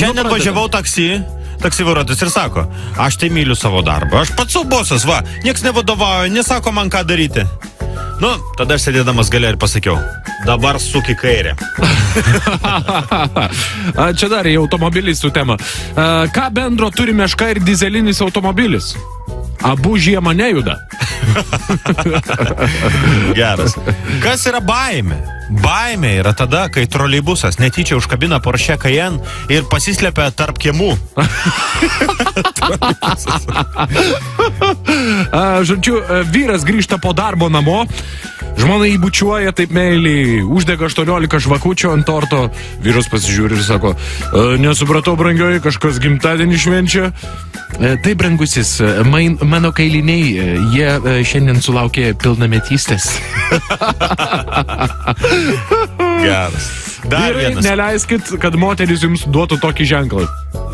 Šiandien važiavau taksi vairuotojas ir sako, aš tai myliu savo darbą, aš pats savo bosas, va, nieks nevadovauja, nesako man ką daryti. Nu, tada aš sėdėdamas gale ir pasakiau, dabar suk į kairę. Čia dar į automobilistų temą. Ką bendro turi meška ir dizelinis automobilis? Abu žiemą nejuda. Geras. Kas yra baimė? Baimė yra tada, kai troleibusas netyčia užkabina Porsche Cayenne ir pasislepia tarp kiemų. Žodžiu, vyras grįžta po darbo namo, žmona įbučiuoja taip meiliai, uždega 18 žvakučių ant torto, vyras pasižiūri ir sako, nesupratau, brangioji, kažkas gimtadienį švenčia. Taip, brangusis, mano kailiniai, jie šiandien sulaukė pilnametystės. Geras. Dar Vyrai, vienas. neleiskit, kad moteris jums duotų tokį ženklą.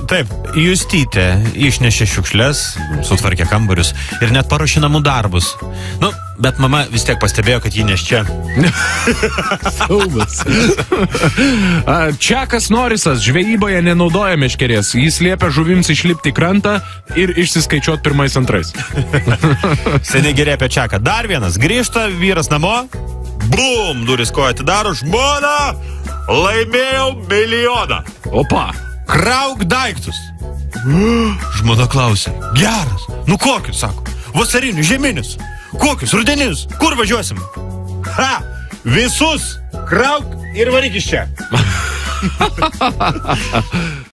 Taip, Justytė išnešė šiukšles, sutvarkė kambarius ir net paruošė namų darbus. Nu, bet mama vis tiek pastebėjo, kad ji neščia. Siaubas. Čekas Norisas žvejyboje nenaudoja meškerės. Jis liepia žuvims išlipti į krantą ir išsiskaičiuoti pirmais antrais. Seniai gerai apie Čeką. Dar vienas. Grįžta vyras namo. Bum! Duris koja atidaro. Žmona! Laimėjau milijoną. Opa! Krauk daiktus. Žmona klausė. Geras. Nu kokius, sako. Vasarinius, žieminius. Kokius, rudenius. Kur važiuosim? Ha! Visus. Krauk ir varyk iš čia.